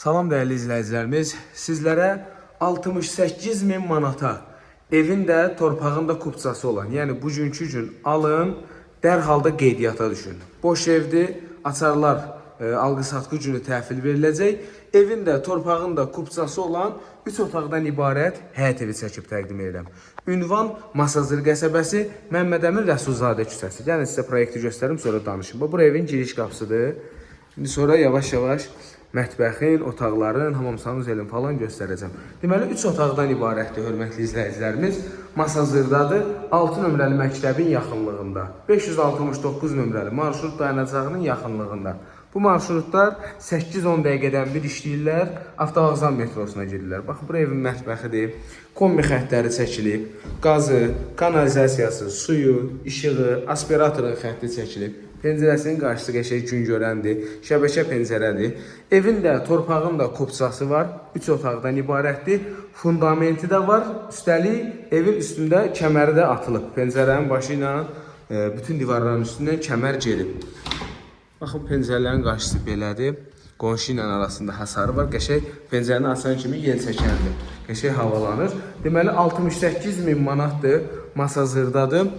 Salam dəyərli izləyicilərimiz, sizlərə 68 min manata evin də, torpağın da kupçası olan, yəni bugünkü gün alın, dərhal da qeydiyyata düşün. Boş evdir, açarlar alqı-satqı günü təhvil veriləcək. Evin də, torpağın da kupçası olan 3 otaqdan ibarət həyət evi çəkib təqdim edirəm. Ünvan Masazır qəsəbəsi, Məmmədəmin Rəsulzadə küçəsi. Gəlin sizə proyekti göstərim, sonra danışım. Bu evin giriş qapısıdır. Şimdi sonra yavaş-yavaş mətbəxin, otaqların, hamamsanız elin falan göstərəcəm. Deməli, 3 otaqdan ibarətdir, hörmətli izləyicilərimiz. Masazırdadır, 6 nömrəli məktəbin yaxınlığında, 569 nömrəli marşrut dayanacağının yaxınlığında. Bu marşrutlar 8-10 dəqiqədən bir işləyirlər, avtovağzal metrosuna gedirlər. Baxın, bu evin mətbəxidir, kombi xəttləri çəkilib, qazı, kanalizasiyası, suyu, işığı, aspiratorun xətti çəkilib. Pəncərəsinin qarşısı qəşəng gün görəndir, şəbəkə pəncərədir. Evin də, torpağın da kupçası var, 3 otaqdan ibarətdir. Fundamenti də var, üstəlik evin üstündə kəməri də atılıb. Pəncərənin başı ilə bütün divarların üstündən kəmər gelib. Baxın, pəncərələrin qarşısı belədir. Qonşu ilə arasında hasarı var. Qəşəng pəncərəni açan kimi yel çəkəndir. Qəşəng havalanır. Deməli, 68 min manatdır, Masazırdadır.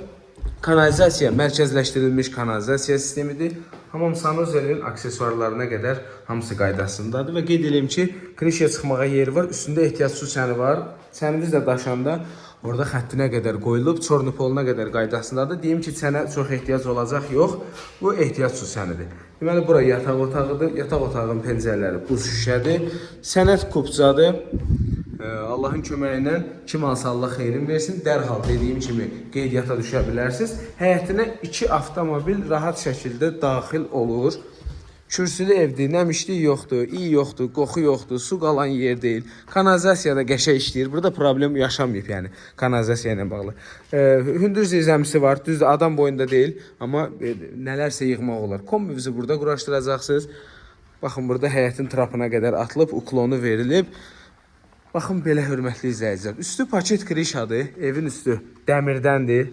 Kanalizasiya, mərkəzləşdirilmiş kanalizasiya sistemidir. Hamam-sanuzelin aksesuarlarına qədər hamısı qaydasındadır. Və qeyd edeyim ki, krişaya çıxmağa yeri var. Üstündə ehtiyac su çəni var. Çəniniz də daşanda orada xəttinə qədər qoyulub, çornupoluna qədər qaydasındadır. Deyim ki, çənə çox ehtiyac olacaq, yox. Bu ehtiyac su çənidir. Deməli, bura yataq otağıdır. Yataq otağın pəncərələri buz şüşədir. Sənət kupcadır. Allahın köməyi ilə kim alsa Allah xeyrin versin. Dərhal dediyim kimi qeydiyyata düşə bilərsiniz. Həyətinə 2 avtomobil rahat şəkildə daxil olur. Kürsülü evdir, nəmişlik yoxdur, iyi yoxdur, qoxu yoxdur, su qalan yer deyil. Kanalizasiya da qəşəng işləyir. Burada problem yaşamayıb, yəni kanalizasiya ilə bağlı. Hündür zirzəmisi var, düzdür, adam boyunda deyil, amma nələrsə yığmaq olar. Kombinizi burada quraşdıracaqsınız. Baxın, burada həyətin trapına qədər atılıb, uklonu verilib. Baxın, belə hörmətli izləyicilər. Üstü paket krişadır, evin üstü dəmirdəndir.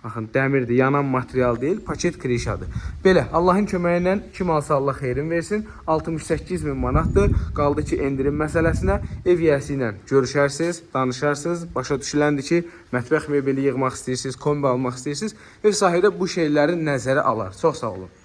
Baxın, dəmirdir, yanan material deyil, paket krişadır. Belə, Allahın köməyi ilə kim alsa Allah xeyrin versin. 68 min manatdır. Qaldı ki, endirim məsələsinə ev yiyəsi ilə görüşərsiniz, danışarsınız. Başa düşüləndir ki, mətbəx mebeli yığmaq istəyirsiniz, kombi almaq istəyirsiniz. Ev sahibi bu şeyləri nəzərə alar. Çox sağ olun.